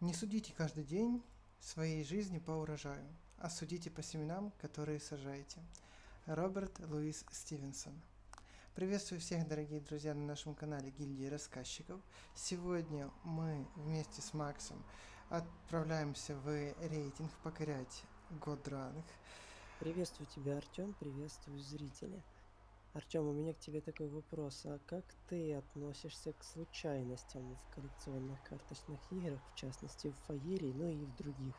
Не судите каждый день своей жизни по урожаю, а судите по семенам, которые сажаете. Роберт Луис Стивенсон. Приветствую всех, дорогие друзья, на нашем канале Гильдии Рассказчиков. Сегодня мы вместе с Максом отправляемся в рейтинг покорять Годранг. Приветствую тебя, Артем, приветствую зрители. Артем, у меня к тебе такой вопрос. А как ты относишься к случайностям в коллекционных карточных играх, в частности в Фаере, ну и в других,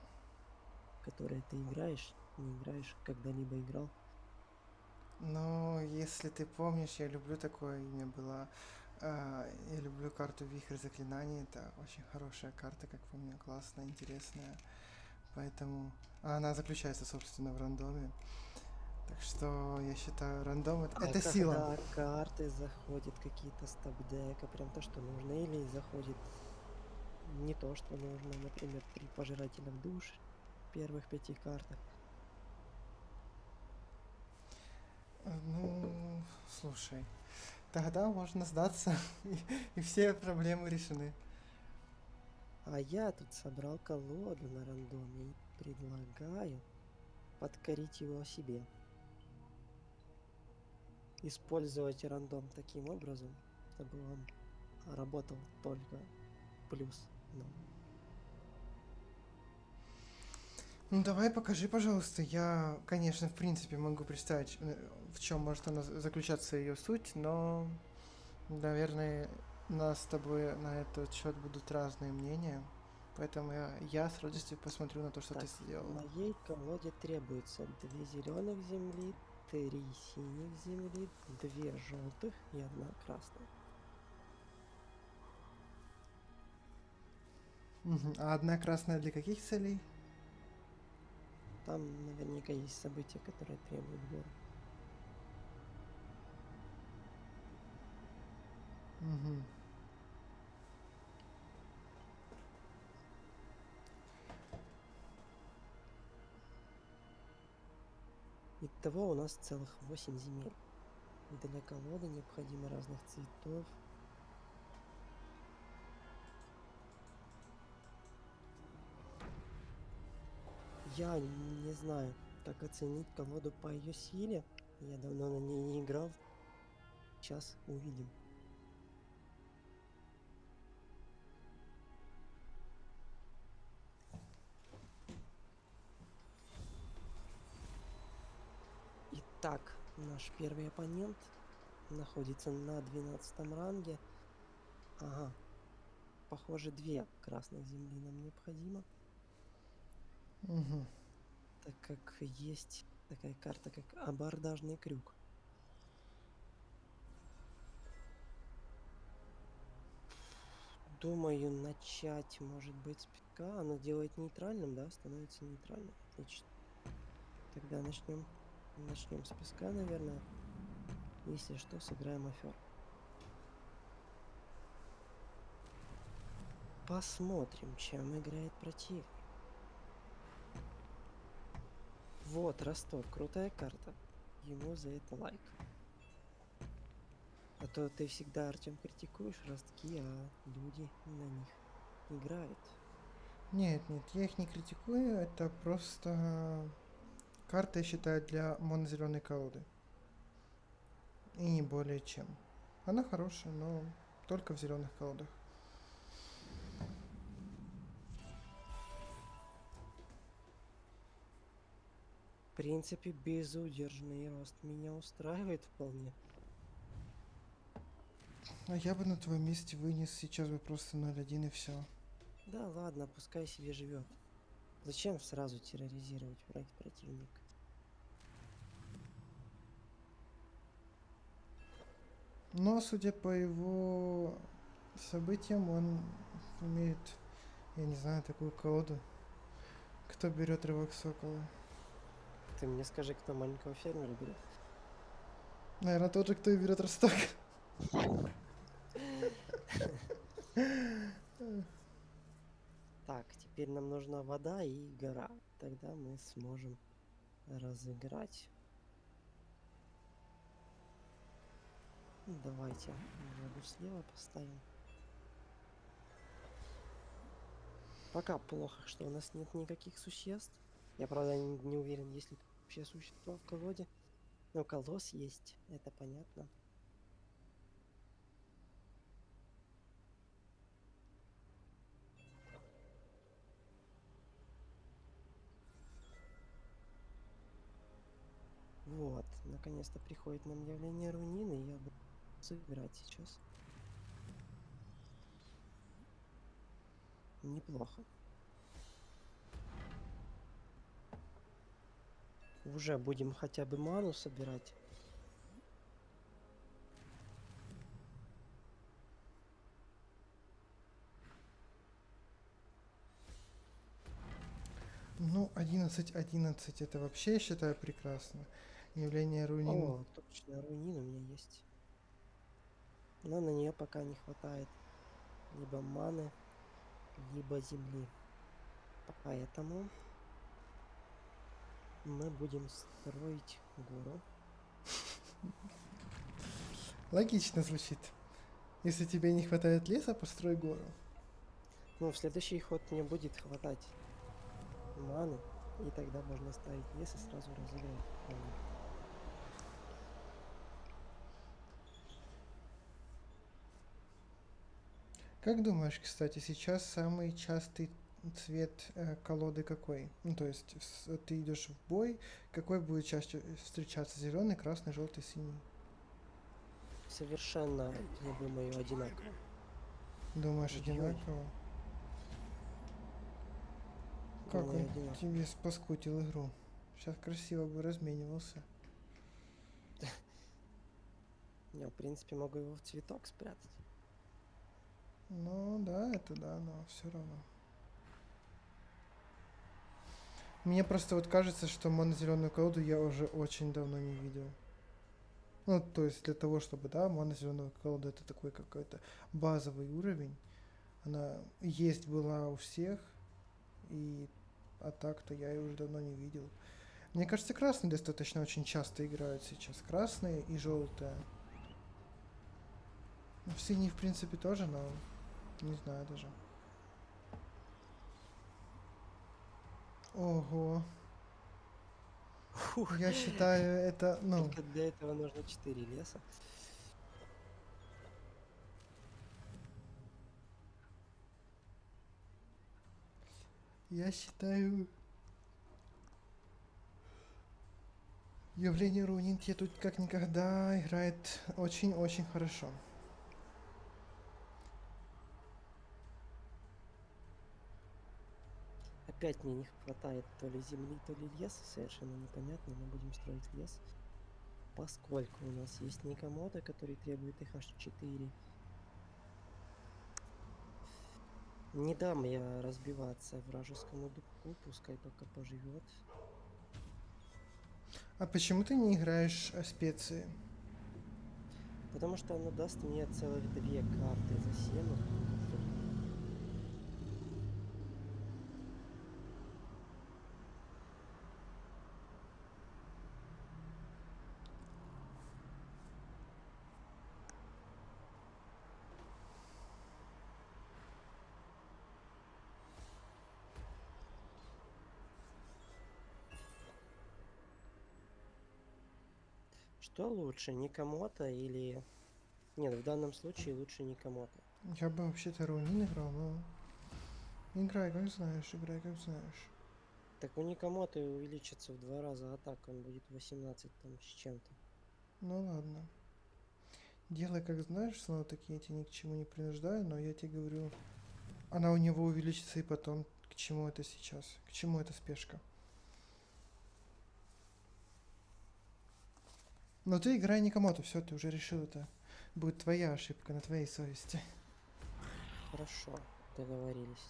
в которые ты играешь, не играешь, когда-либо играл? Но если ты помнишь, я люблю такое имя было. Я люблю карту Вихрь Заклинаний. Это очень хорошая карта, как по мне, классная, интересная. Поэтому она заключается, собственно, в рандоме. Так что я считаю, рандом А это сила. когда карты заходят какие-то с топ-дека, прям то, что нужно, или заходит не то, что нужно, например, 3 пожирателя душ в первых 5 картах. Ну, слушай, тогда можно сдаться, и все проблемы решены. А я тут собрал колоду на рандоме и предлагаю подкорить его себе. Использовать рандом таким образом, чтобы он работал только плюс нам. Ну давай покажи, пожалуйста. Я, конечно, в принципе могу представить, в чем может она заключаться ее суть, но, наверное, у нас с тобой на этот счет будут разные мнения. Поэтому я с радостью посмотрю на то, что ты Так, сделал. моей колоде требуется 2 зеленых земли, 3 синих земли, 2 желтых и 1 красная. Мгм. А одна красная для каких целей? Там наверняка есть события, которые требуют гору. Мгм. Итого у нас целых 8 земель. Для колоды необходимо разных цветов. Я не знаю, как оценить колоду по ее силе. Я давно на ней не играл. Сейчас увидим. Итак, наш первый оппонент находится на 12 ранге. Ага, похоже, 2 красных земли нам необходимо, Мгм. так как есть такая карта, как абордажный крюк. Думаю, начать, может быть, с песка. Оно делает нейтральным, да, становится нейтральным. Отлично. Тогда начнем с песка, наверное. Если что, сыграем афер. Посмотрим, чем играет противник. Вот, Росток, крутая карта. Ему за это лайк. А то ты всегда, Артем, критикуешь ростки, а люди на них играют. Нет, нет, я их не критикую, это просто карта, я считаю, для монозеленой колоды. И не более чем. Она хорошая, но только в зеленых колодах. В принципе, безудержный рост меня устраивает вполне. А я бы на твоем месте вынес сейчас бы просто 0-1 и все. Да ладно, пускай себе живет. Зачем сразу терроризировать противника? Но, судя по его событиям, он имеет, я не знаю, такую колоду. Кто берет рывок сокола? Ты мне скажи, кто маленького фермера берет. Наверное, тот же, кто и берет Росток. Так, теперь нам нужна вода и гора. Тогда мы сможем разыграть. Давайте воду слева поставим. Пока плохо, что у нас нет никаких существ. Я, правда, не уверен, есть ли вообще существа в колоде. Но колосс есть, это понятно. Вот, наконец-то приходит нам явление рунины, и я буду сыграть сейчас. Неплохо. Уже будем хотя бы ману собирать. Ну, 11-11 это вообще, я считаю, прекрасно. Явление Рунин. О, точно, рунин у меня есть. Но на нее пока не хватает либо маны, либо земли. Поэтому мы будем строить гору. Логично звучит. Если тебе не хватает леса, построй гору. Ну, в следующий ход мне будет хватать маны, и тогда можно ставить лес и сразу разыгрывать. Как думаешь, кстати, сейчас самый частый цвет колоды какой? Ну, то есть ты идешь в бой, какой будет чаще встречаться? Зеленый, красный, желтый, синий? Совершенно, я думаю, одинаково. Думаешь, Ой-ой, одинаково? Как думаю, он одинаково. тебе спаскутил игру? Сейчас красиво бы разменивался. Я, в принципе, могу его в цветок спрятать. Ну да, это да, но все равно. Мне просто вот кажется, что монозеленую колоду я уже очень давно не видел. Ну, то есть для того, чтобы, да, монозеленая колода это такой какой-то базовый уровень. Она есть была у всех, и а так-то я ее уже давно не видел. Мне кажется, красные достаточно очень часто играют сейчас. Красные и желтые. Ну, синий, в принципе, тоже, но не знаю даже. Ого. Фух, Я считаю, это, ну, только для этого нужно 4 леса. я считаю, явление Рунинти тут как никогда играет очень-очень хорошо. Опять мне не хватает то ли земли, то ли леса, совершенно непонятно. Мы будем строить лес. Поскольку у нас есть Никомода, который требует их аж 4. Не дам я разбиваться вражескому дубку, пускай пока поживет. А почему ты не играешь специи? Потому что оно даст мне целых 2 карты за 7. Что лучше, Никомото или... Нет, в данном случае лучше Никомото. Я бы вообще-то Рунин играл, но... Играй как знаешь, играй как знаешь. Так у Никомото увеличится в 2 раза атака, он будет 18 там с чем-то. Ну ладно. Делай как знаешь, снова таки я тебя ни к чему не принуждаю, но я тебе говорю, она у него увеличится и потом. К чему это сейчас? К чему эта спешка? Но ты играй Никомото, все, ты уже решил это. Будет твоя ошибка на твоей совести. Хорошо, договорились.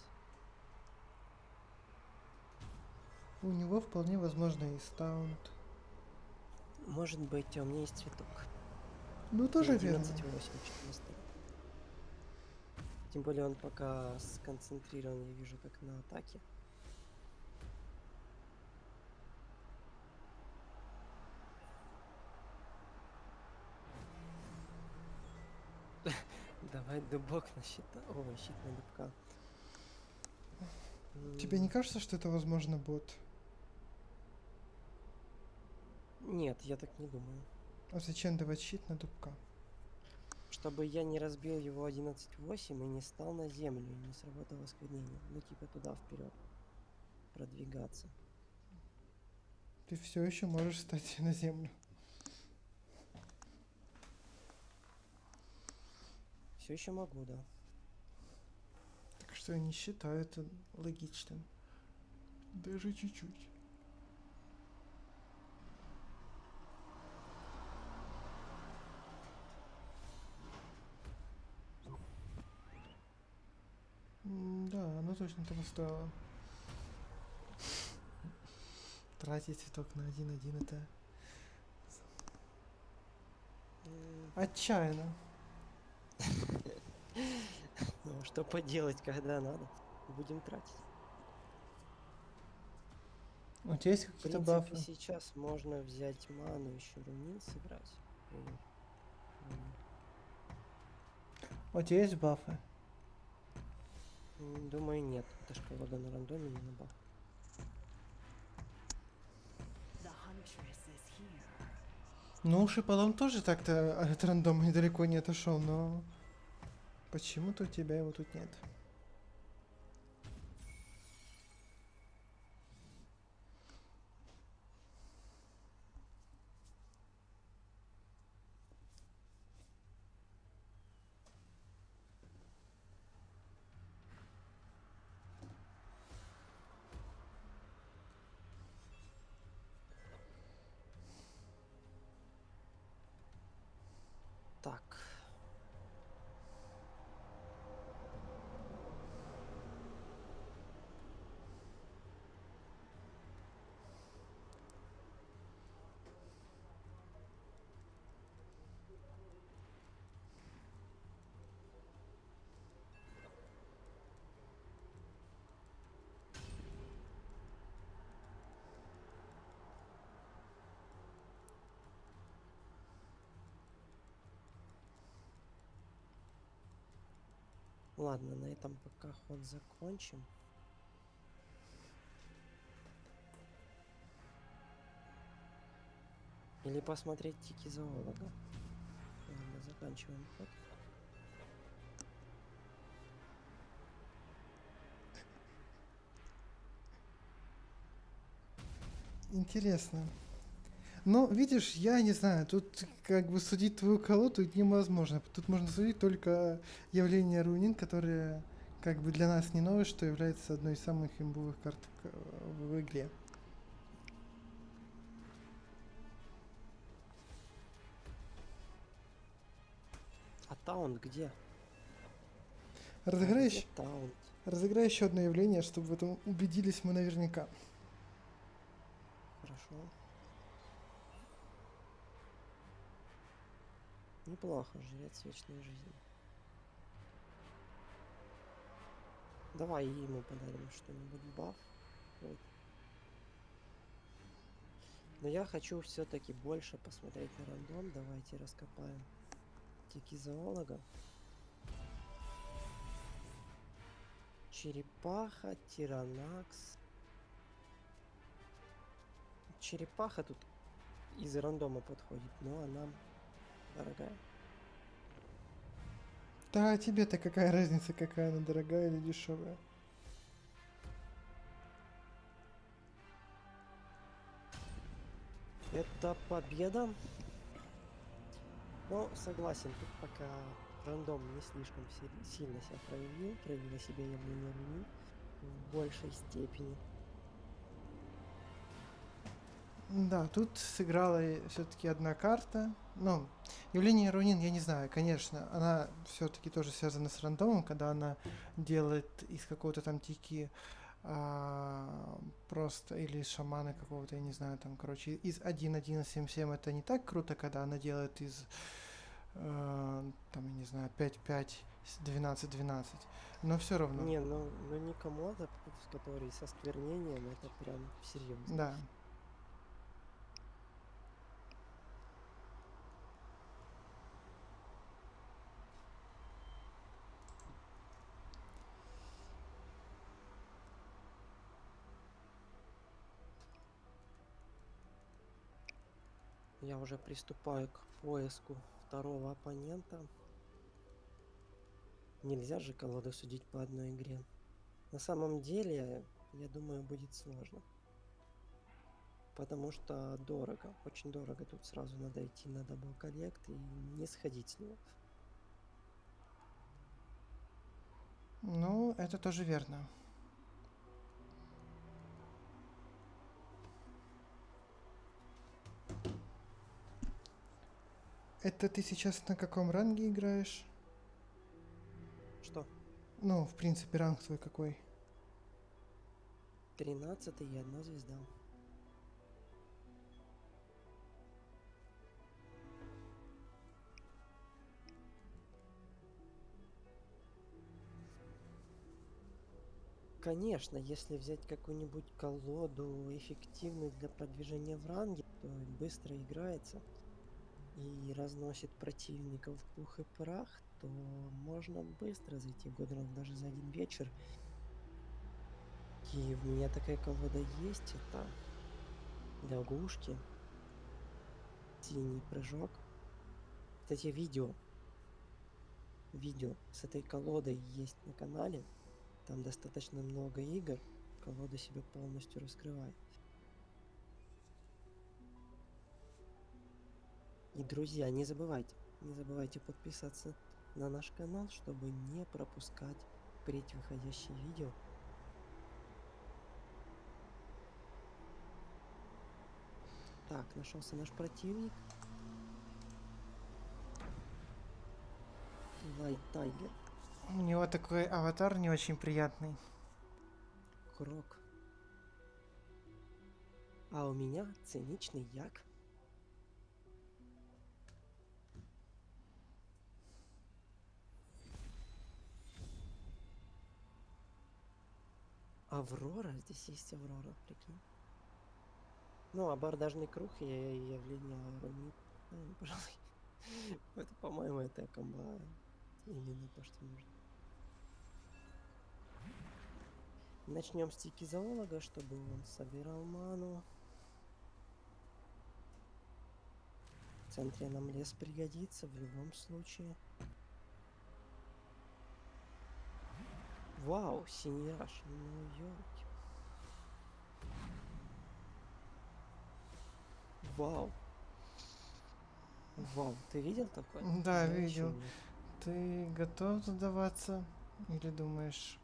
У него вполне возможно и стаунт. Может быть, а у меня есть цветок. Ну, И тоже верно. 11-8 что стоит. Тем более он пока сконцентрирован, я вижу, как на атаке. Давай дубок на щита. Ой, щит на дубка. Тебе не кажется, что это, возможно, бот? Нет, я так не думаю. А зачем давать щит на дубка? Чтобы я не разбил его 11-8 и не стал на землю, и не сработало осквернение. Ну, типа туда вперед продвигаться. Ты все еще можешь встать на землю. Все еще могу, да. Так что я не считаю это логичным. Даже чуть-чуть. Да, оно точно того стоило. Тратить цветок на 1-1 это М, отчаянно. Ну, а что поделать, когда надо? Будем тратить. У тебя есть В какие-то принципе, бафы? сейчас можно взять ману, еще рунин сыграть. Например. Рунин. У тебя есть бафы? Думаю, нет. Это ж колода на рандоме, не на баф. The huntress is here. Ну, Шипалом тоже так-то от рандома недалеко не отошел, но почему-то у тебя его тут нет. Так. Ладно, на этом пока ход закончим. Или посмотреть тики зоолога. Ладно, заканчиваем ход. Интересно. Ну, видишь, я не знаю, тут как бы судить твою колоду невозможно. Тут можно судить только явление рунин, которое как бы для нас не новость, что является одной из самых имбовых карт в игре. А таунт где? Разыграй, Где таунт? разыграй еще одно явление, чтобы в этом убедились мы наверняка. Хорошо. Неплохо, жрец вечной жизни. Давай ему подарим что-нибудь баф. Ой. Но я хочу все-таки больше посмотреть на рандом. Давайте раскопаем тики зоолога. Черепаха, тиранакс. Черепаха тут из рандома подходит, но она дорогая. Да, а тебе-то какая разница, какая она дорогая или дешевая? Это победа. Но согласен, тут пока рандом не слишком сильно себя проявило себя явление Луни в большей степени. Да, тут сыграла все-таки одна карта. Ну, явление Рунин, я не знаю, конечно, она все-таки тоже связана с рандомом, когда она делает из какого-то там тики просто или из шамана какого-то, я не знаю, там, короче, из 1-1-7-7 это не так круто, когда она делает из, там, я не знаю, 5-5, 12-12, но все равно, Не, ну не комода, который со сквернением, это прям серьезно. да. Я уже приступаю к поиску второго оппонента. Нельзя же колоду судить по одной игре. На самом деле, я думаю, будет сложно. Потому что дорого, очень дорого. Тут сразу надо идти на Double Collect и не сходить с него. Ну, это тоже верно. Это ты сейчас на каком ранге играешь? Что? Ну, в принципе, ранг твой какой? 13 и 1 звезда. Конечно, если взять какую-нибудь колоду эффективную для продвижения в ранге, то быстро играется и разносит противников в пух и прах, то можно быстро зайти в Годранг даже за один вечер. И у меня такая колода есть, это лягушки, синий прыжок. Кстати, видео с этой колодой есть на канале. Там достаточно много игр. Колода себя полностью раскрывает. И, друзья, не забывайте подписаться на наш канал, чтобы не пропускать впредь выходящие видео. Так, нашелся наш противник. Лайт Тайгер. У него такой аватар не очень приятный. Крок. А у меня циничный як. Аврора? Здесь есть Аврора, прикинь. Ну, абордажный круг и явление Рунит. Пожалуй. Это, по-моему, это комбо именно то, что нужно. Начнем с тикизоолога, чтобы он собирал ману. В центре нам лес пригодится в любом случае. Вау, синий раш. Ну, ёлки. Вау. Вау, ты видел такое? Да, Я ещё видел. нет. Ты готов сдаваться? Или думаешь...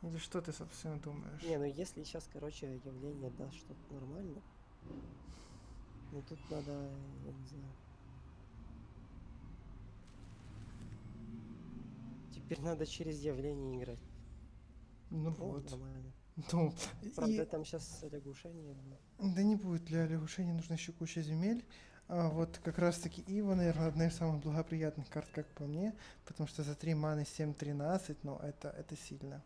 Или что ты, собственно, думаешь? Не, ну если сейчас, короче, явление даст что-то нормально, ну тут надо, я не знаю. Теперь надо через явление играть. Ну О, вот. нормально. Ну, Правда, и... там сейчас лягушение будет. Да не будет, для лягушения нужно еще куча земель. А вот как раз таки Ива, наверное, одна из самых благоприятных карт, как по мне, потому что за 3 маны 7-13, ну это сильно.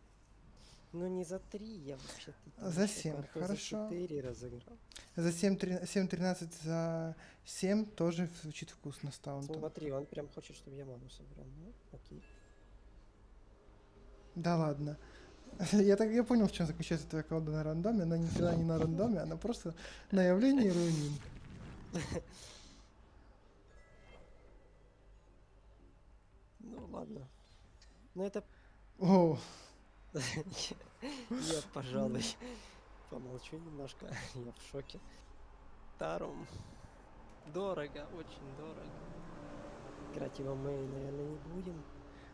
Ну не за 3, я вообще-то там За ещё 7, карту хорошо. за 4 разыграл. За 7-13 за 7 тоже звучит вкусно с таунтом. Смотри, он прям хочет, чтобы я ману собрал. Ну, окей. Да ладно. Я понял, в чем заключается твоя колода на рандоме. Она никогда не на рандоме, она просто на явлении руин. Ну ладно. Ну это О, я, пожалуй, помолчу немножко. Я в шоке. Тарум. Дорого, очень дорого. Играть его мы, наверное, не будем.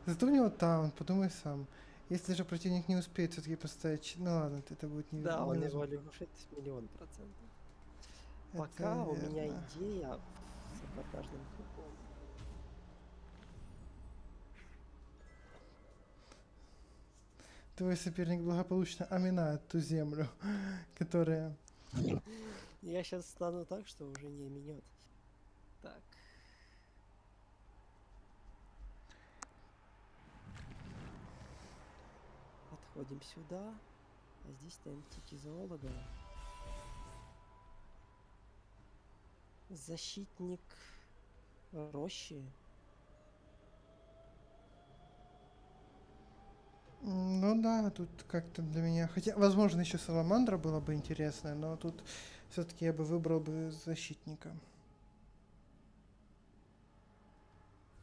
зато у него таунт, подумай сам. Если же противник не успеет все-таки поставить... Ну ладно, это будет не... Да, он его невозможно. лягушит 1000000%. Это Пока у меня верно. идея с абордажным кругом. Твой соперник благополучно оминает ту землю, которая... Я сейчас стану так, что уже не минет. Так. Отходим сюда. А здесь ставим тикизоолога. Защитник рощи. Ну да, тут как-то для меня... Хотя, возможно, еще Саламандра была бы интересная, но тут все-таки я бы выбрал бы защитника.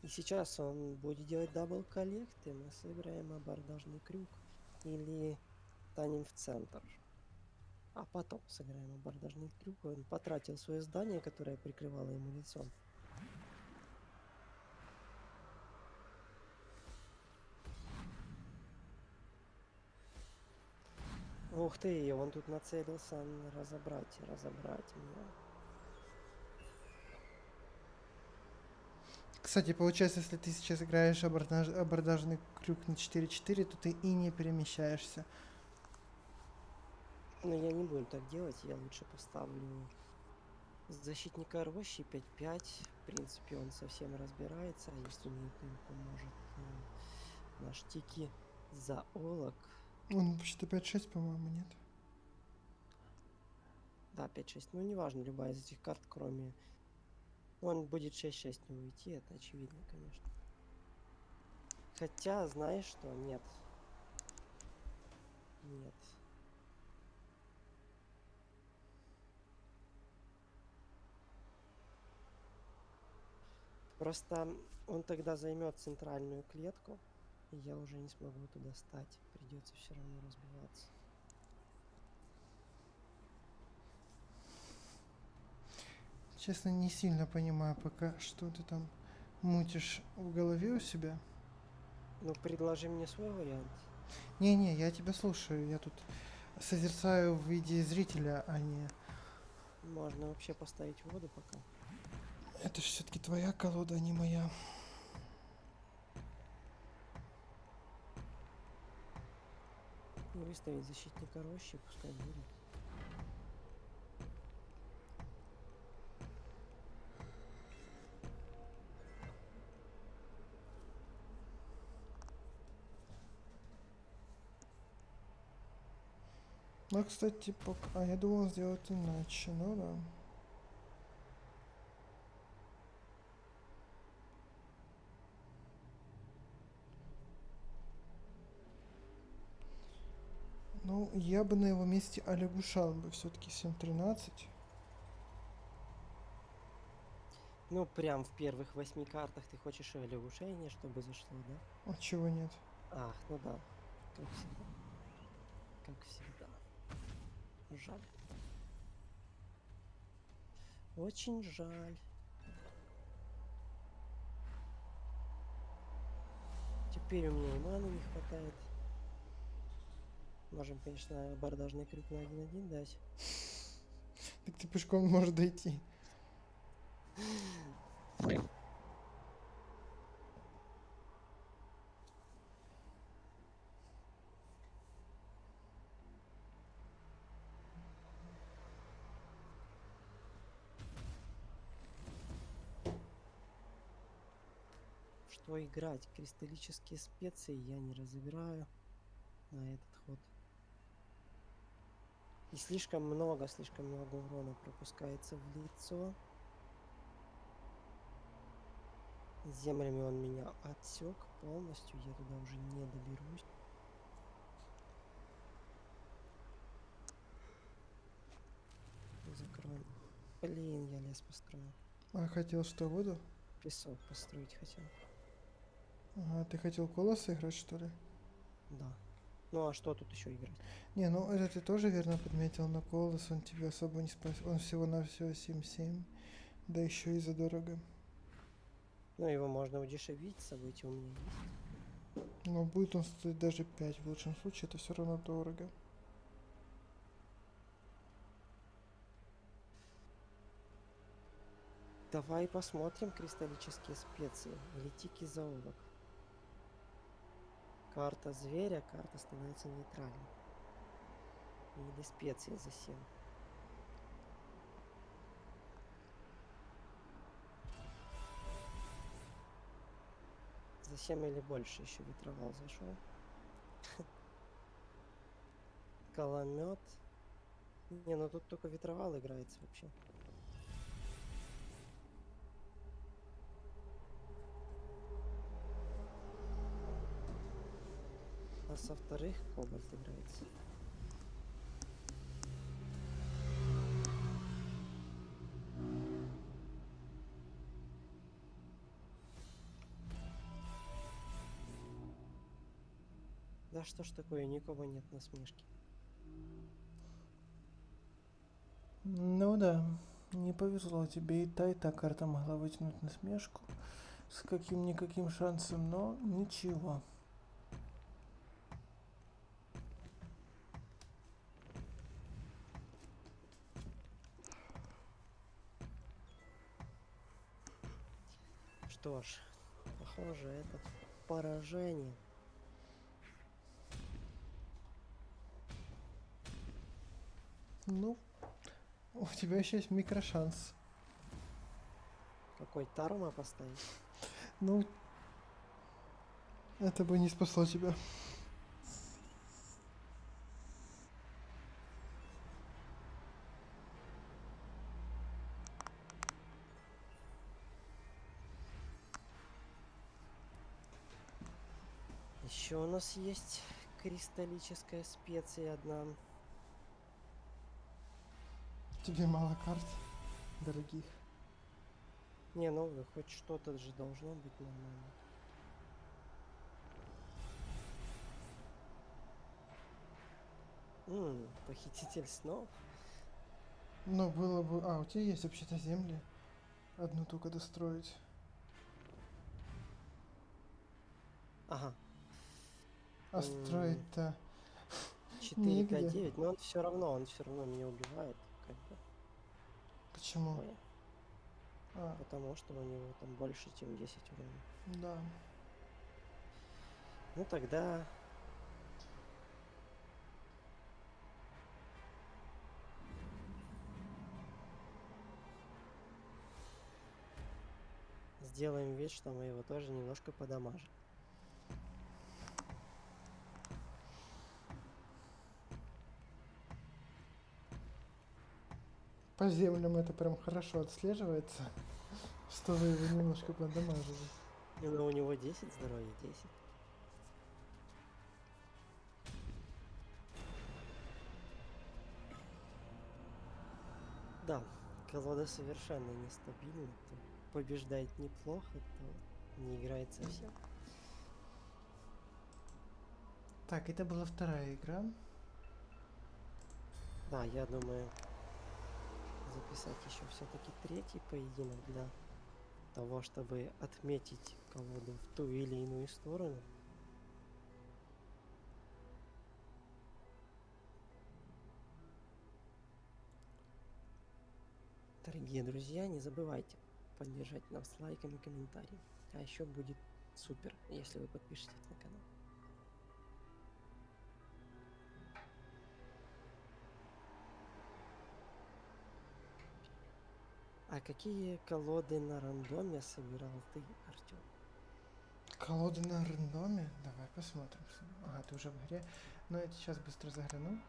И сейчас он будет делать дабл коллект, и мы сыграем абордажный крюк. Или станем в центр. А потом сыграем абордажный крюк. Он потратил свое здание, которое прикрывало ему лицо. Ух ты, он тут нацелился разобрать меня. Кстати, получается, если ты сейчас играешь абордажный крюк на 4-4, то ты и не перемещаешься. Но я не буду так делать, я лучше поставлю защитника рощи 5-5. В принципе, он совсем разбирается, а если мне им поможет наш Тики зоолог. Он вообще-то 5-6, по-моему, нет? Да, 5-6. Ну, неважно, любая из этих карт, кроме... Он будет 6-6 не уйти, это очевидно, конечно. Хотя, знаешь что? Нет. Нет. Просто он тогда займет центральную клетку, и я уже не смогу туда стать. Придется все равно разбиваться. Честно, не сильно понимаю пока, что ты там мутишь в голове у себя. Ну, предложи мне свой вариант. Не-не, я тебя слушаю, я тут созерцаю в виде зрителя, а не... Можно вообще поставить воду пока. Это же все-таки твоя колода, а не моя. И выставить защитника рощи, пускай будет. Ну, кстати, пока... А я думал сделать иначе, ну да. Ну, я бы на его месте олягушал бы все-таки 7-13. Ну, прям в первых 8 картах ты хочешь лягушение, чтобы зашло, да? А чего нет? Ах, ну да. Как всегда. Как всегда. Жаль. Очень жаль. Теперь у меня и маны не хватает. Можем, конечно, абордажный крюк на 1-1 дать. Так ты пешком можешь дойти. Что играть? Кристаллические специи я не разыграю на этот ход. И слишком много урона пропускается в лицо. Землями он меня отсек полностью, я туда уже не доберусь. Закроем. Блин, я лес построил. А хотел что, воду? Песок построить хотел. Ага, ты хотел колоса играть, что ли? Да. Ну а что тут еще играть? Не, ну это ты тоже верно подметил, но колос он тебе особо не спас. Он всего-навсего 7-7. Да еще и задорого. Ну его можно удешевить, события у меня есть. Но будет он стоить даже 5. В лучшем случае это все равно дорого. Давай посмотрим кристаллические специи. Или Тики зоолог. Карта зверя, карта становится нейтральной. Или специи за 7. За 7 или больше еще ветровал зашел. Коломет. Не, ну тут только ветровал играется вообще. А со вторых кобальт играется. Да что ж такое, никого нет насмешки. Ну да, не повезло тебе, и та карта могла вытянуть насмешку с каким-никаким шансом, но ничего. Что ж, похоже, это поражение. Ну, у тебя еще есть микрошанс. Какой Тарума поставить? Ну, это бы не спасло тебя. Еще у нас есть кристаллическая специя одна. Тебе мало карт, дорогих. Не, ну хоть что-то же должно быть нормально. Похититель снов. Ну, было бы... А, у тебя есть вообще-то земли. Одну только достроить. Ага. А строить-то 4К9, негде. но он все равно меня убивает, как бы. Почему? Ой, А, потому что у него там больше, чем 10 урона. да. Ну тогда сделаем вид, что мы его тоже немножко подамажим. По землям это прям хорошо отслеживается, что вы его немножко подамажили. Но у него 10 здоровья, 10. Да, колода совершенно нестабильна. То побеждает неплохо, то не играет совсем. Так, это была вторая игра. Да, я думаю записать еще все-таки третий поединок для того, чтобы отметить колоду в ту или иную сторону. Дорогие друзья, не забывайте поддержать нас лайком и комментарием. А еще будет супер, если вы подпишетесь на канал. А какие колоды на рандоме собирал ты, Артем? Колода на рандоме? Давай посмотрим. Ага, ты уже в игре. Но я сейчас быстро загляну.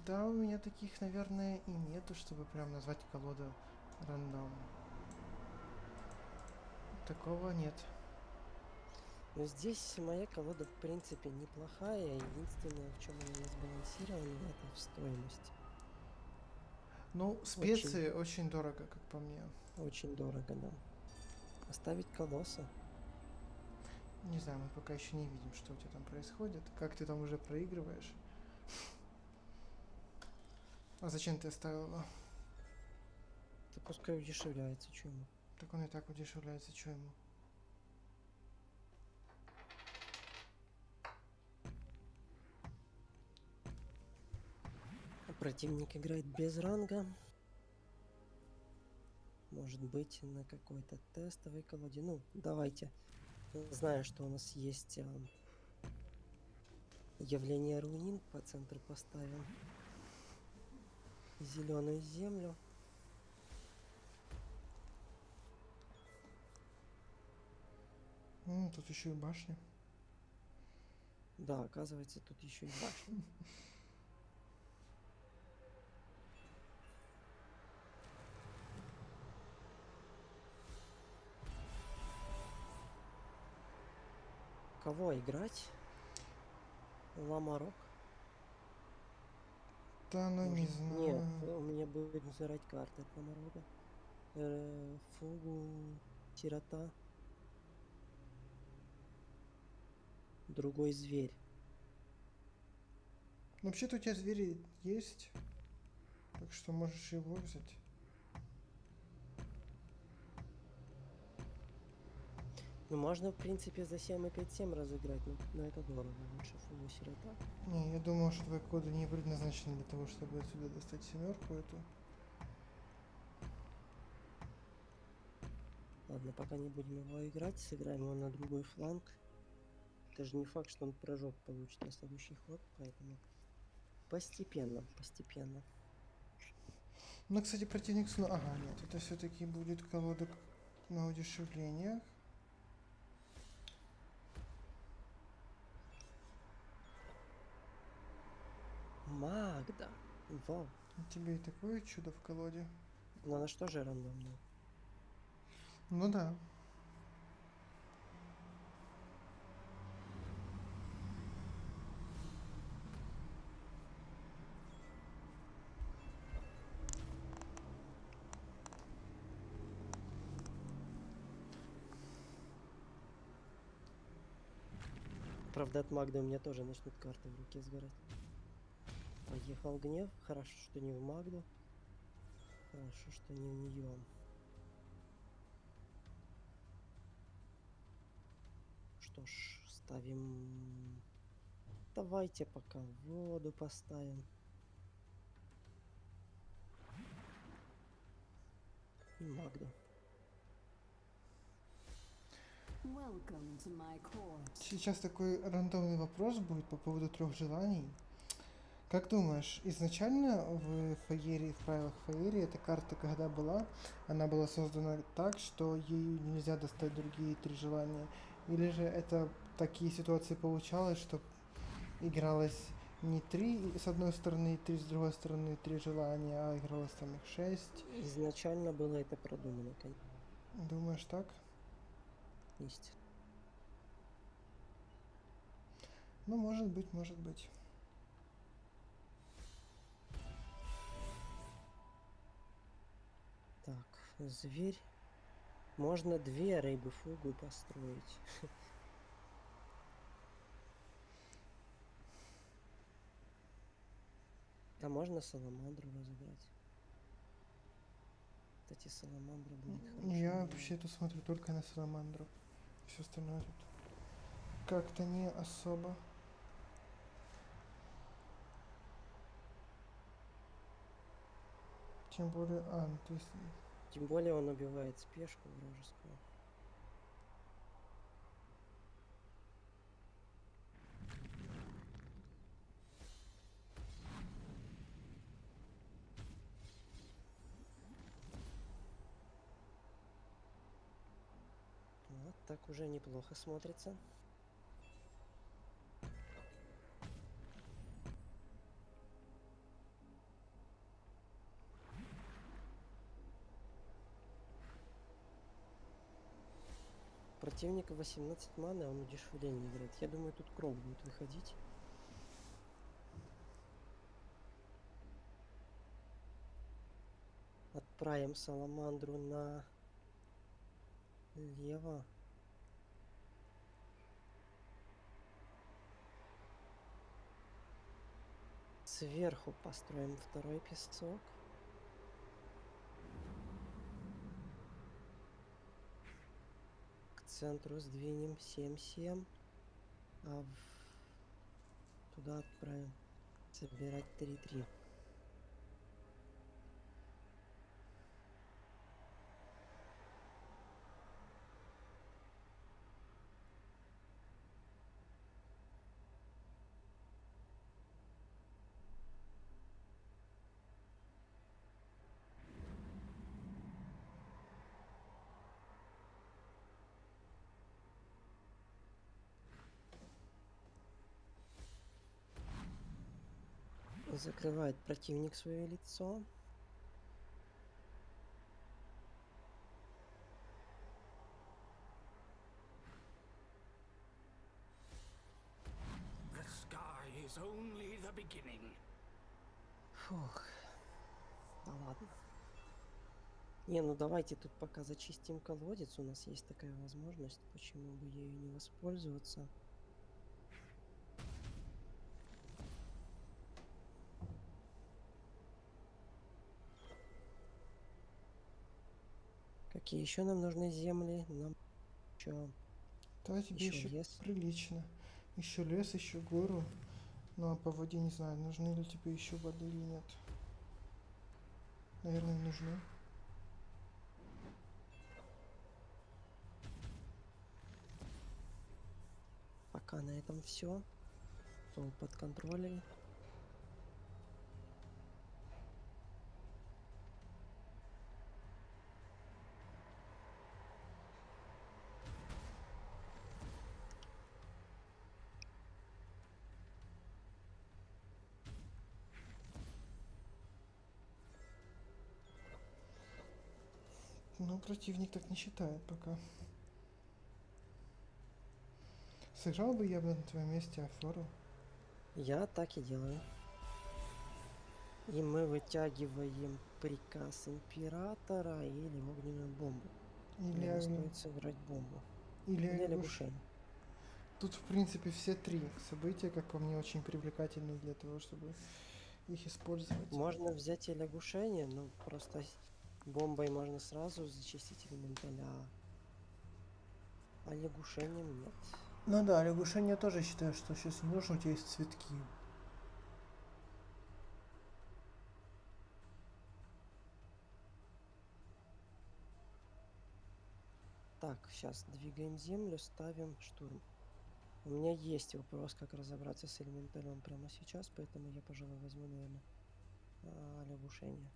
Да, у меня таких, наверное, и нету, чтобы прям назвать колоду рандом. Такого нет. Но здесь моя колода в принципе неплохая. Единственное, в чем она не сбалансирована, это в стоимости. Ну, специи очень дорого, как по мне. Очень дорого, да. Оставить колосса. Не знаю, мы пока еще не видим, что у тебя там происходит. Как ты там уже проигрываешь. А зачем ты оставила? Да пускай удешевляется, что ему. Так он и так удешевляется, что ему? Противник играет без ранга. Может быть, на какой-то тестовой колоде. Ну, давайте. Знаю, что у нас есть явление руин. По центру поставим зеленую землю. Тут еще и башня. Да, оказывается, тут еще и башня. Кого играть? Ламарок? Да, ну не Может, нет, знаю. у меня будет взирать карты от Ламарога. Фугу, Сирота. другой зверь. Ну, вообще-то у тебя звери есть, так что можешь его взять. Ну, можно, в принципе, за 7,57 разыграть, но это дорого. Лучше фулу сирота. Не, я думал, что твои коды не предназначены для того, чтобы отсюда достать семерку эту. Ладно, пока не будем его играть, сыграем его на другой фланг. Это же не факт, что он прыжок получит на следующий ход, поэтому постепенно, постепенно. Ну, кстати, противник снова... Ага, нет, это все-таки будет колода на удешевлениях. Магда. Вау. У тебя и такое чудо в колоде. Ну она что же рандомная? Ну да. Правда, от Магды у меня тоже начнут карты в руке сгорать. Поехал гнев. Хорошо, что не в Магду. Хорошо, что не в нее. Что ж, ставим... Давайте пока воду поставим. И Магду. Welcome to my court. Сейчас такой рандомный вопрос будет по поводу трех желаний. Как думаешь, изначально в Фаере, в правилах Фаери, эта карта, когда была, она была создана так, что ею нельзя достать другие три желания? Или же это такие ситуации получалось, что игралось не три с одной стороны и три с другой стороны, три желания, а игралось там их 6? Изначально было это продумано, конечно. Думаешь так? Естественно. Ну, может быть, может быть. Так, зверь. Можно две рыбы фугу построить. А можно саламандру разыграть. Кстати, саламандра будет хорошо. Я вообще-то смотрю только на Саламандру. Все остальное тут как-то не особо. Тем более, ну, то есть, Тем более он убивает спешку вражескую. Вот так уже неплохо смотрится. Противник 18 маны, он удешевление играет. Я думаю, тут крок будет выходить. Отправим саламандру на лево. Сверху построим второй песок. К центру сдвинем 7-7. Туда отправим. Собирать 3-3. Закрывает противник свое лицо. The sky is only the beginning. Фух. Да ладно. Не, ну давайте тут пока зачистим колодец. У нас есть такая возможность. Почему бы ею не воспользоваться? Какие еще нам нужны земли? Нам еще Да, тебе еще еще лес. прилично. Еще лес, еще гору. Ну а по воде не знаю, нужны ли тебе еще воды или нет. Наверное, нужны. Пока на этом все. Пол под контролем. Но противник так не считает пока. Сыграл бы я бы на твоем месте Афору. Я так и делаю. И мы вытягиваем приказ императора или огненную бомбу. Наверное, стоит сыграть бомбу. Или Или лягушку. лягушень. Тут, в принципе, все три события, как по мне, очень привлекательны для того, чтобы их использовать. Можно взять и лягушение, но просто бомбой можно сразу зачистить элементаля. А лягушением нет. Ну да, лягушень я тоже считаю, что сейчас не нужно, у тебя есть цветки. Так, сейчас двигаем землю, ставим штурм. У меня есть вопрос, как разобраться с элементалем прямо сейчас, поэтому я, пожалуй, возьму, наверное, лягушение.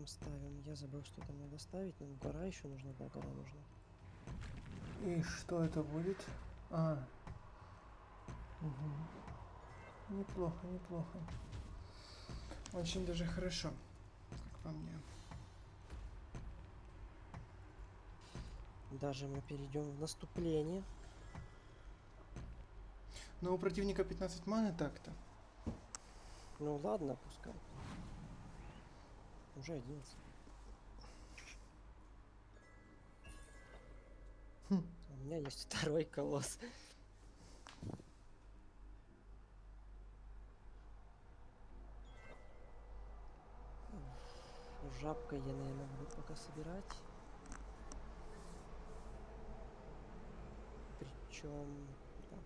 Ставим. Я забыл, что там надо ставить. Нам гора еще нужна, да, гора нужна. И что это будет? Угу. Неплохо, неплохо. Очень даже хорошо, как по мне. Даже мы перейдем в наступление. Но у противника 15 маны так-то. Ну ладно, пускай. Уже 11. Хм. У меня есть второй колосс. Жабкой я, наверное, буду пока собирать. Причем, да.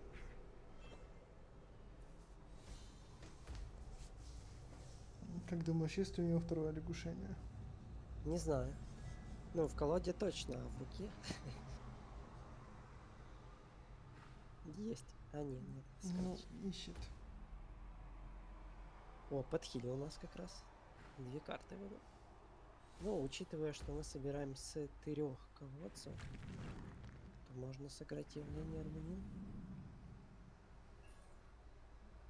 Как думаешь, есть ли у него второе лягушение? Не знаю. Ну, в колоде точно, а в руке есть. А, нет. Ну, Сказочно. ищет. О, подхили у нас как раз. 2 карты выйдут. Ну, учитывая, что мы собираем с 3 колодцев, то можно сыграть явление Рунин.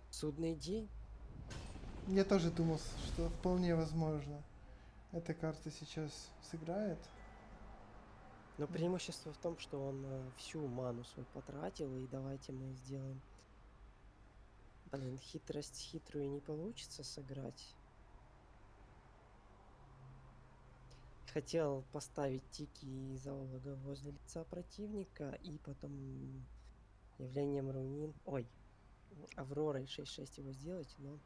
Судный день. Я тоже думал, что вполне возможно эта карта сейчас сыграет. Но преимущество в том, что он всю ману свою потратил, и давайте мы сделаем... Блин, хитрость хитрую не получится сыграть. Хотел поставить тики и зоолога возле лица противника, и потом явлением Рунин... Ой, Авророй 6-6 его сделать, но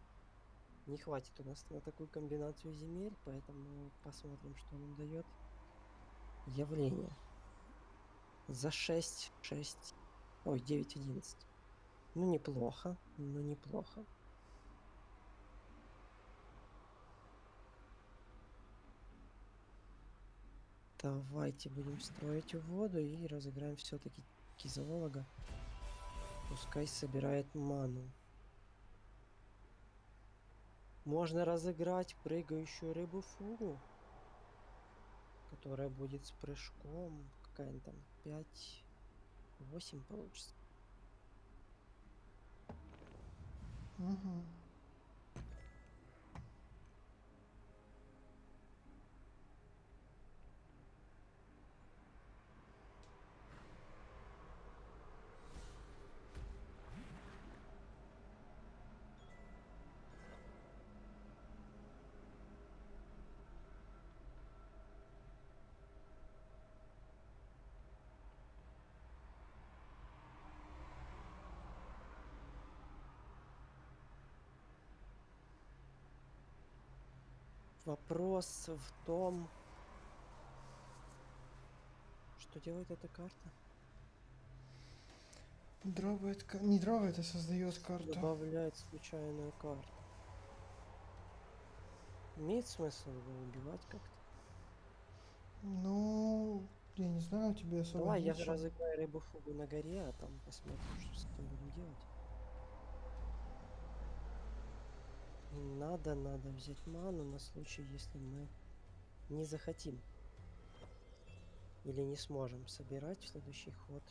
не хватит у нас на такую комбинацию земель, поэтому посмотрим, что он дает. Явление. За 6. Ой, 9-11. Ну, неплохо. Давайте будем строить воду и разыграем все-таки кизоолога. Пускай собирает ману. Можно разыграть прыгающую рыбу фугу, которая будет с прыжком. Какая-нибудь там 5-8 получится. Угу. Вопрос в том, что делает эта карта. Дробает, не дробает, а создает карту. Добавляет случайную карту. Имеет смысл его убивать как-то? Ну, я не знаю, тебе особо Давай я нечем. разыграю рыбу фугу на горе, а там посмотрим, что с этим будем делать. И надо взять ману на случай, если мы не захотим. Или не сможем собирать в следующий ход.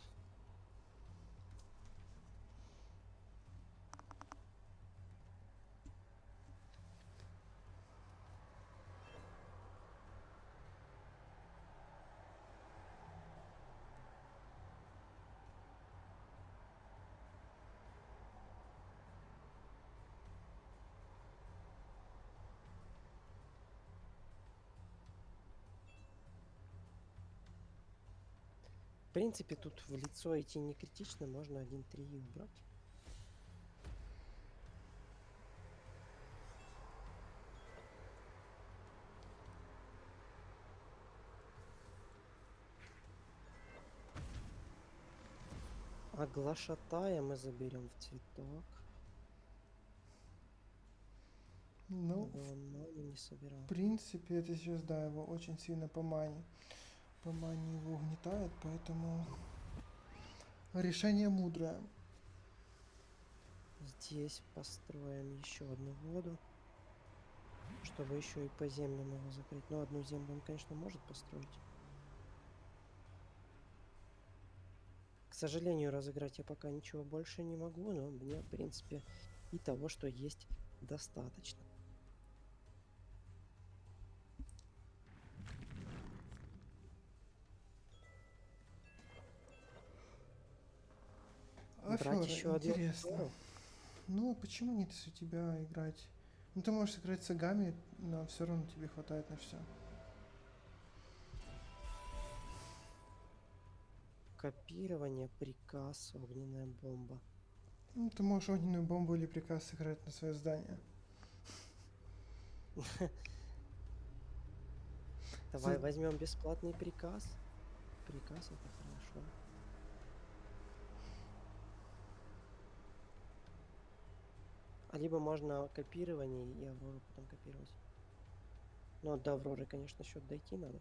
В принципе, тут в лицо идти не критично, можно 1-3 и убрать. А глашатая мы заберем в цветок. Ну, Чтобы он ману не собирал. в принципе, это сейчас, да, его очень сильно по мане. По мане его угнетает, поэтому решение мудрое. Здесь построим еще одну воду, чтобы еще и по землям его закрыть. Но одну землю он, конечно, может построить. К сожалению, разыграть я пока ничего больше не могу, но мне, в принципе, и того, что есть, достаточно. Брать Афера, еще одну интересно. Аферу? Ну, а почему нет, если у тебя играть? Ну, ты можешь сыграть с Агами, но все равно тебе хватает на все. Копирование, приказ, огненная бомба. Ну, ты можешь огненную бомбу или приказ сыграть на свое здание. Давай За- возьмем бесплатный приказ. Приказ это хорошо. А либо можно копирование и Аврору потом копировать. Но до Авроры, конечно, счет дойти надо.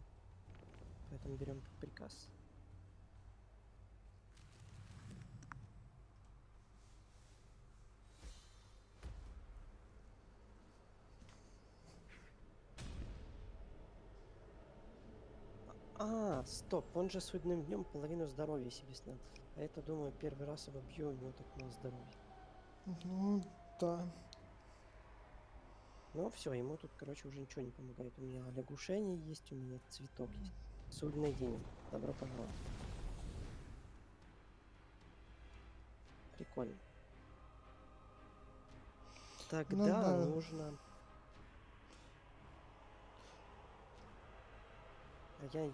Поэтому берем приказ. Стоп, он же судным днем половину здоровья себе снял. А это, думаю, первый раз его бью, у него так мало здоровья. Ну, да. Ну все, ему тут, короче, уже ничего не помогает. У меня лягушение есть, у меня цветок есть. Судный день. Добро пожаловать. Прикольно. Ну, Тогда да. нужно... А я и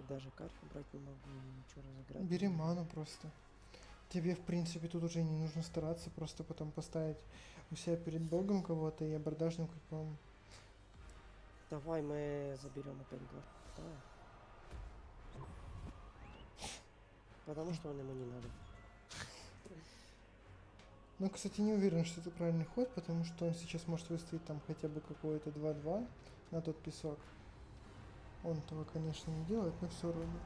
даже карту брать не могу, и ничего разыграть. Бери не могу. ману просто. Тебе, в принципе, тут уже не нужно стараться, просто потом поставить у себя перед богом кого-то и абордажным крюком. Давай мы заберем опять глотая. Потому что он ему не надо. Ну, кстати, не уверен, что это правильный ход, потому что он сейчас может выставить там хотя бы какое-то 2-2 на тот песок. Он этого, конечно, не делает, но все равно.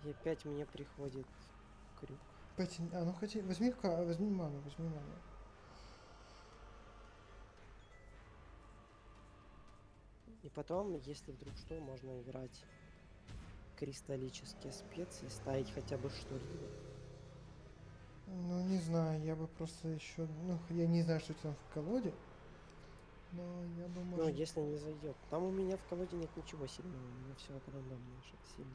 И опять мне приходит крюк. Ну хотя, возьми ману, возьми ману. И потом, если вдруг что, можно играть кристаллические специи, ставить хотя бы что-либо. Ну, не знаю, я бы просто еще... Ну, я не знаю, что там в колоде. Но я бы, Но может... если не зайдет. Там у меня в колоде нет ничего сильного, у меня все от рандомного, что сильно.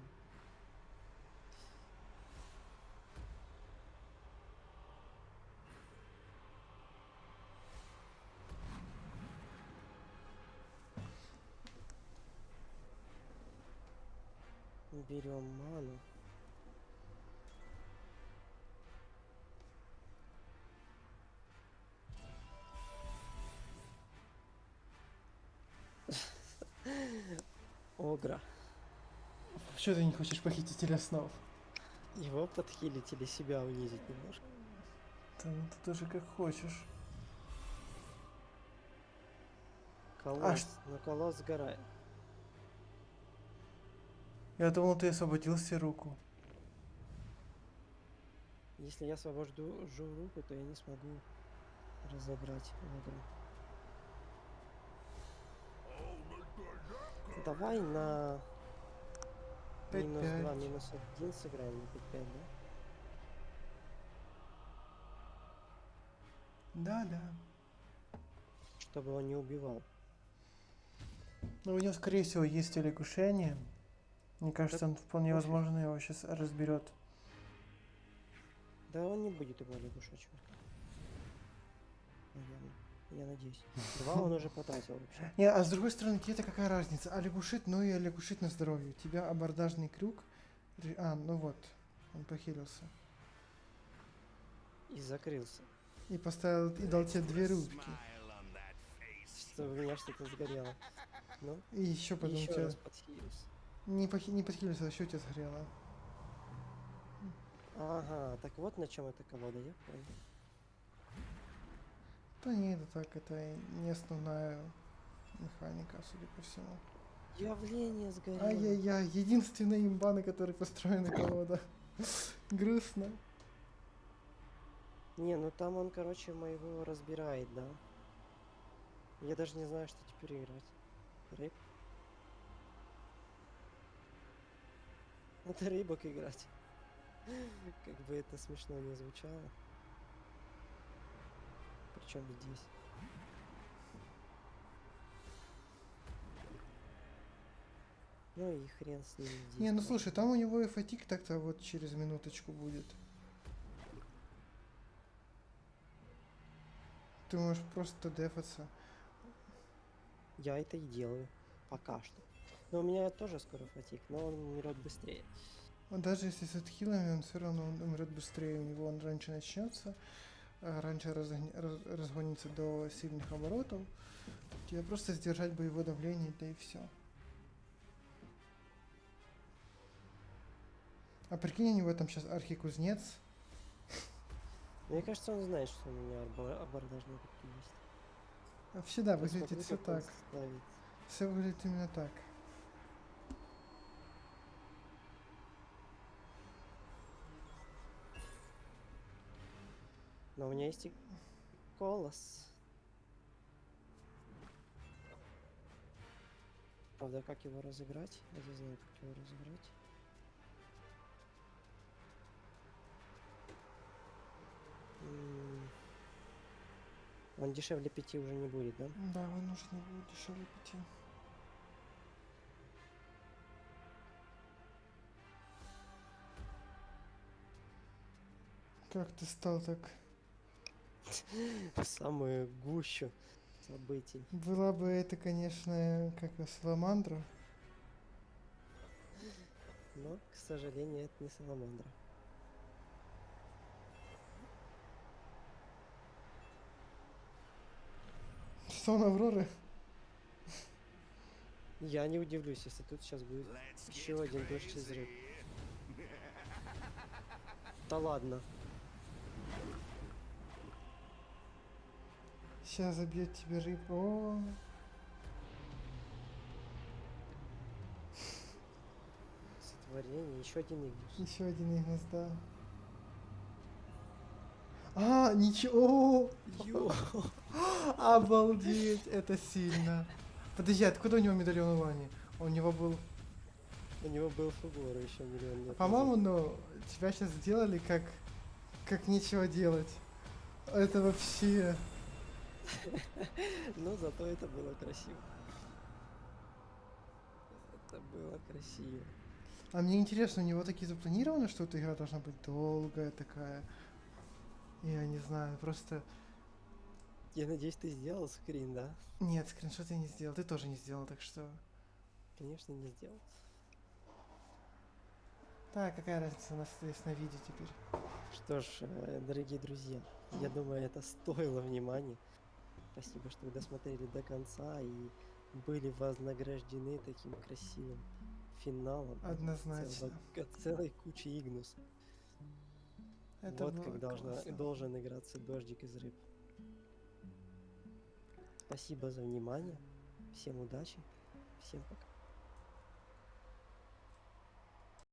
Берем ману. Огра. Что ты не хочешь похитителя снов? Его подхилить или себя унизить немножко. Да, ну ты тоже как хочешь. Колосс. Но колосс сгорает. Я думал, ты освободил себе руку. Если я освобожу руку, то я не смогу разобрать Огра. Давай на минус 2, 5-5. минус 1 сыграем на 5-5, да? Да, да. Чтобы он не убивал. Но у него, скорее всего, есть лягушение. Мне кажется, он вполне пофиг. возможно его сейчас разберет. Да он не будет его лягушачивать. Наверное. Я надеюсь. 2 он уже потратил вообще. Не, а с другой стороны, тебе-то какая разница? А лягушит, ну и лягушит на здоровье. У тебя абордажный крюк. А, ну вот. Он похилился. И закрылся. И поставил, и дал тебе 2 рубки. Что у меня что-то сгорело. Ну, И еще потом еще тебя... раз подхилился. Не подхилился, а еще у тебя сгорело. Ага, так вот на чем эта колода, я понял. Да не, это так, это не основная механика, судя по всему. Явление сгорело. Ай-яй-яй, единственная имба, на которой построена колода. Грустно. Не, ну там он, короче, моего разбирает, да. Я даже не знаю, что теперь играть. Рыб? Это рыбок играть. Как бы это смешно не звучало. Причем здесь. Ну и хрен с ним здесь. Не, ну тоже. слушай, там у него и фатик так-то вот через минуточку будет. Ты можешь просто дефаться. Я это и делаю. Пока что. Но у меня тоже скоро фатик, но он умрет быстрее. Он даже если с отхилами, он все равно умрет быстрее. У него он раньше начнется, раньше разгонится до сильных оборотов. Тебе просто сдержать боевое давление, да и все. А прикинь, у него там сейчас архикузнец. Мне кажется, он знает, что у меня абордажный руки есть. Всегда Посмотри, выглядит все как он так. ставит. Все выглядит именно так. Но у меня есть и колос. Правда, как его разыграть? Я не знаю, как его разыграть. Он дешевле 5 уже не будет, да? Да, он уже не будет дешевле 5. Как ты стал так? В самую гущу событий. Была бы это, конечно, как саламандра. Но, к сожалению, это не саламандра. Сон Авроры. Я не удивлюсь, если тут сейчас будет еще один дождь из рыб. Да ладно. Сейчас забьет тебе рыбу. О, Сотворение, еще один игрус. еще один Игнус, да. А, ничего. Ё. Обалдеть, это сильно. Подожди, откуда у него медальон Вани? У него был... У него был фугор еще миллион лет. По-моему, ну, тебя сейчас сделали как нечего делать. Это вообще... Но зато это было красиво. Это было красиво. А мне интересно, у него такие запланированы, что эта игра должна быть долгая такая. Я не знаю, просто... Я надеюсь, ты сделал скрин, да? Нет, скриншот я не сделал, ты тоже не сделал, так что... Конечно, не сделал. Так, какая разница, у нас есть на видео теперь. Что ж, дорогие друзья, я думаю, это стоило внимания. Спасибо, что вы досмотрели до конца. И были вознаграждены таким красивым финалом Однозначно. целой кучи Игнус. Это Вот было как классно. должен играться дождик из рыб. Спасибо за внимание. Всем удачи. Всем пока.